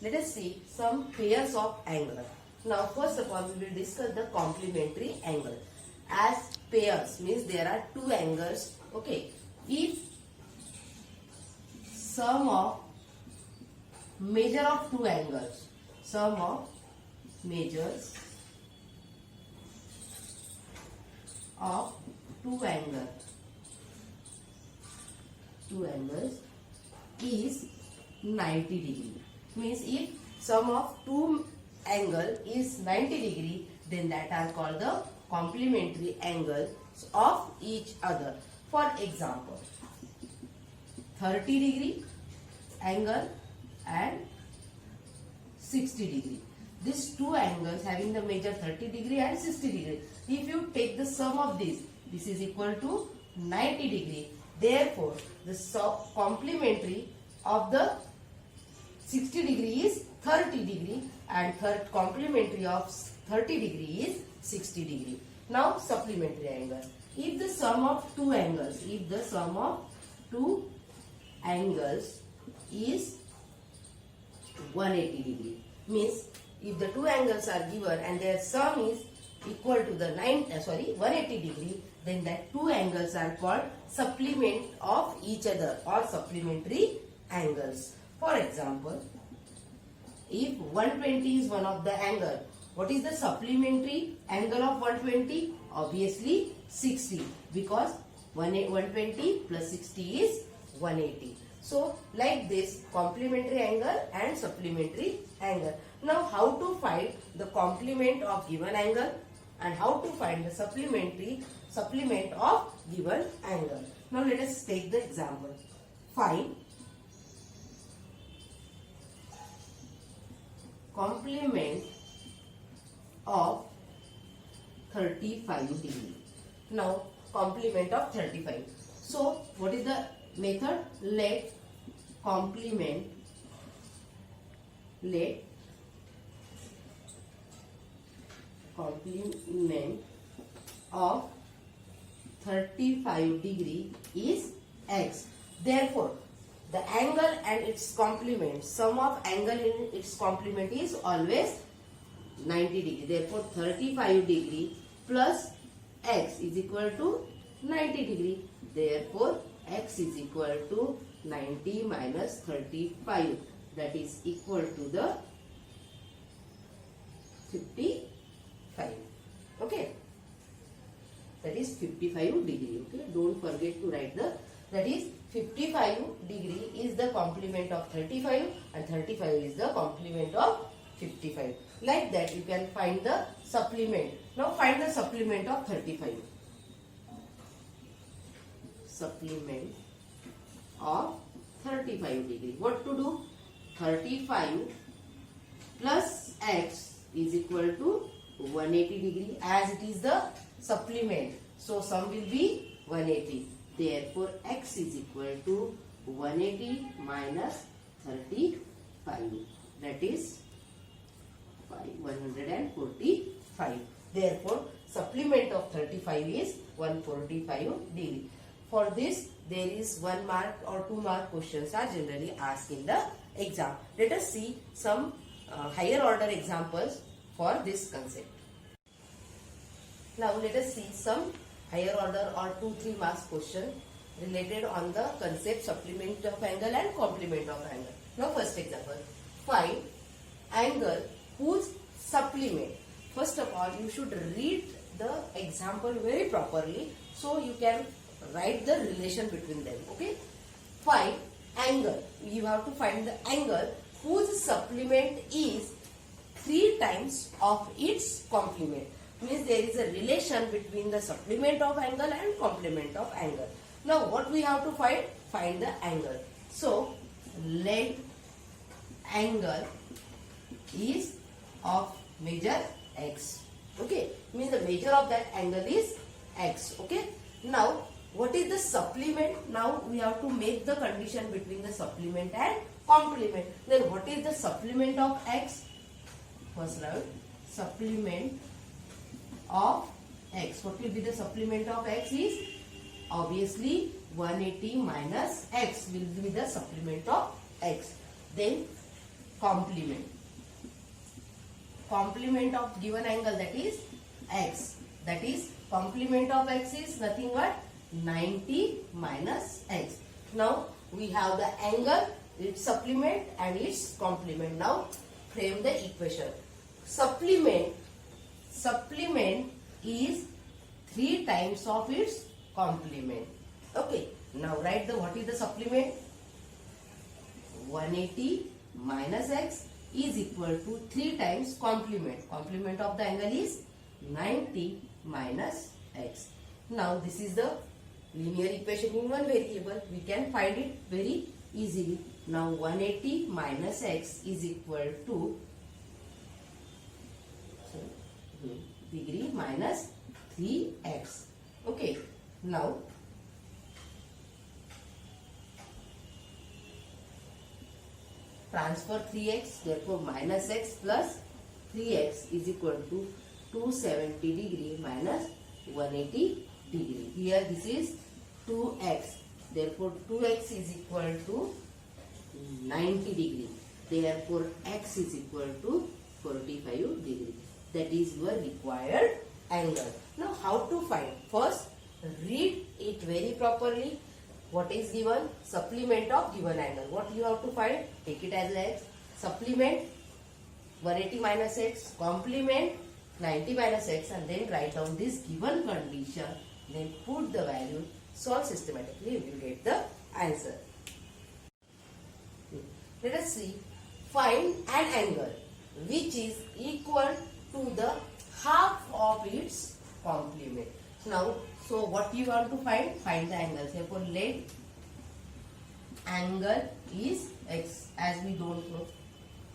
let us see some pairs of angle. Now first of all we will discuss the complementary angle. As pairs means there are two angles. Okay, if sum of measure of two angles, sum of measures of two angles is 90 degree. Means if sum of two angle is 90 degree, then that are called the complementary angles of each other. For example, 30 degree angle and 60 degree. These two angles having the measure 30 degree and 60 degree. If you take the sum of this is equal to 90 degree. Therefore, the complementary of the 60 degree is 30 degree and complementary of 30 degree is 60 degree. Now supplementary angle. If the sum of two angles, is 180 degree, means if the two angles are given and their sum is equal to the 180 degree, then that two angles are called supplement of each other or supplementary angles. For example, if 120 is one of the angle, what is the supplementary angle of 120? Obviously 60, because 120 plus 60 is 180. So like this, complementary angle and supplementary angle. Now how to find the complement of given angle and how to find the supplement of given angle. Now let us take the example. Find complement of 35 degree. Now complement of 35. So what is the method? Let complement of 35 degree is x. Therefore, the angle and its complement, sum of angle in its complement is always 90 degree. Therefore, 35 degree plus x is equal to 90 degree. Therefore, x is equal to 90 minus 35. That is equal to the 55. Okay. That is 55 degree. Okay. Don't forget to write that is 55 degree is the complement of 35 and 35 is the complement of 55. Like that you can find the supplement. Now find the supplement of 35. Supplement of 35 degree. What to do? 35 plus x is equal to 180 degree, as it is the supplement. So sum will be 180. Therefore x is equal to 180 minus 35. That is 145. Therefore supplement of 35 is 145 degree. For this, there is 1 mark or 2 mark questions are generally asked in the exam. Let us see some higher order examples for this concept. Now let us see some higher order or 2-3 marks question related on the concept supplement of angle and complement of angle. Now first example, find angle whose supplement. First of all, you should read the example very properly so you can write the relation between them. Okay. Find angle. You have to find the angle whose supplement is 3 times of its complement. Means there is a relation between the supplement of angle and complement of angle. Now what we have to find? Find the angle. So let angle is of measure x. Okay. Means the measure of that angle is x. Okay. Now what is the supplement? Now we have to make the condition between the supplement and complement. Then what is the supplement of x? First round, supplement of x. What will be the supplement of x is obviously 180 minus x will be the supplement of x. Then complement. Complement of given angle, that is x. That is complement of x is nothing but 90 minus x. Now we have the angle, its supplement and its complement. Now frame the equation. Supplement is 3 times of its complement. Okay. Now write the what is the supplement. 180 minus x is equal to 3 times complement. Complement of the angle is 90 minus x. Now this is the linear equation in one variable. We can find it very easily. Now 180 minus x is equal to degree minus 3x. Okay. Now transfer 3x, therefore minus x plus 3x is equal to 270 degree minus 180 degree. Here this is 2x, therefore 2x is equal to 90 degree. Therefore x is equal to 45 degree. That is your required angle. Now how to find? First read it very properly. What is given? Supplement of given angle. What you have to find? Take it as x. Supplement 180 minus x. Complement 90 minus x, and then write down this given condition. Then put the value. Solve systematically. You will get the answer. Let us see. Find an angle which is equal to the half of its complement. Now, so what you want to find? Find the angle. Therefore, let angle is x, as we don't know.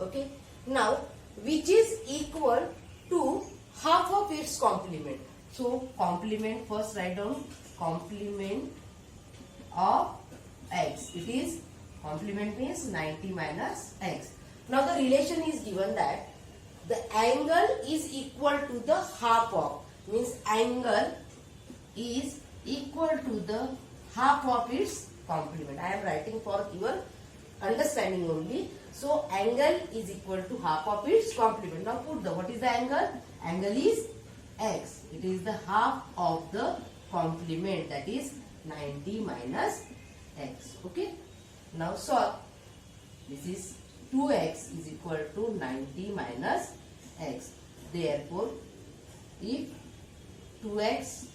Okay. Now, which is equal to half of its complement. So, complement, first write down complement of x. It is complement means 90 minus x. Now, the relation is given that the angle is equal to the half of, means angle is equal to the half of its complement. I am writing for your understanding only. So angle is equal to half of its complement. Now put the what is the angle? Angle is x. It is the half of the complement, that is 90 minus x. Okay. Now solve. This is 2x is equal to 90 minus x. Therefore, if 2x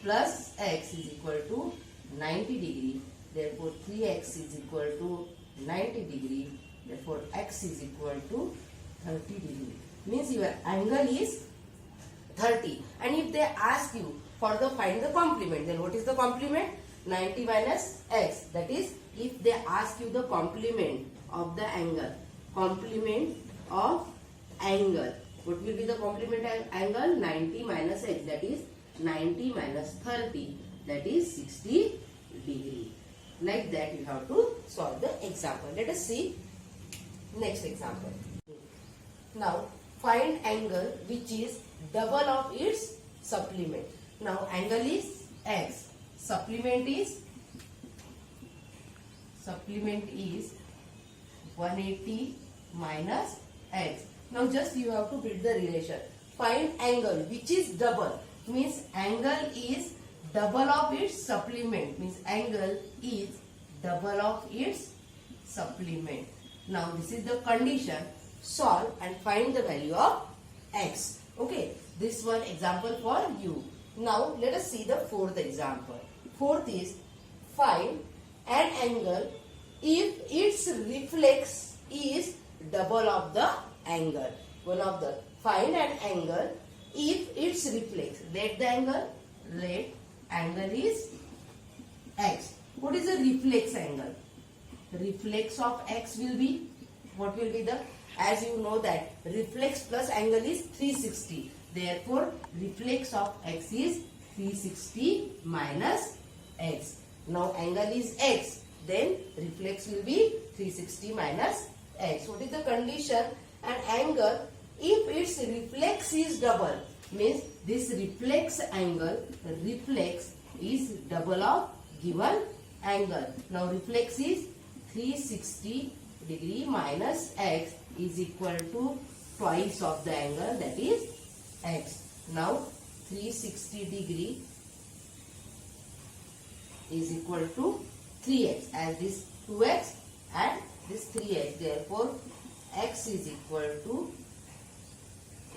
plus x is equal to 90 degree, therefore 3x is equal to 90 degree, therefore x is equal to 30 degree. Means your angle is 30. And if they ask you for the find the complement, then what is the complement? 90 minus x. That is, if they ask you the complement of the angle, complement of angle, what will be the complement angle? 90 minus x, that is 90 minus 30, that is 60 degree. Like that you have to solve the example. Let us see next example. Now find angle which is double of its supplement. Now angle is x, supplement is 180 minus x. Now just you have to build the relation. Find angle which is double, means angle is double of its supplement, means angle is double of its supplement. Now this is the condition. Solve and find the value of x. Okay, this one example for you. Now let us see the fourth example. Fourth is find an angle if its reflex is double of the angle. One of the find an angle if its reflex. Let the angle. Let angle is x. What is the reflex angle? Reflex of x will be, what will be the, as you know that reflex plus angle is 360. Therefore, reflex of x is 360 minus x. Now angle is x. Then reflex will be 360 minus x. What is the condition? An angle if its reflex is double, means this reflex angle, reflex is double of given angle. Now reflex is 360 degree minus x is equal to twice of the angle, that is x. Now 360 degree is equal to 3x, as this 2x and this 3x. Therefore, x is equal to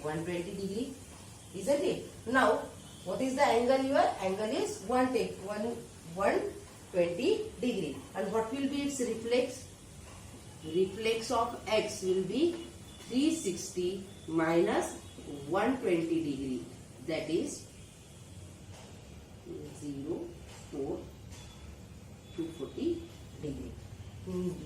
120 degree, isn't it? Now, what is the angle here? Angle is 120 degree. And what will be its reflex? Reflex of x will be 360 minus 120 degree, that is 0, 4, 240 degree.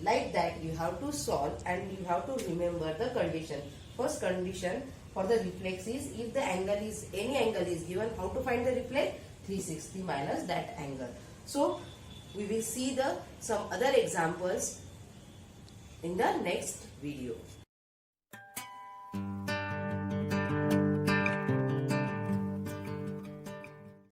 Like that you have to solve, and you have to remember the condition. First condition for the reflex is, if the angle is, any angle is given, how to find the reflex? 360 minus that angle. So we will see some other examples in the next video.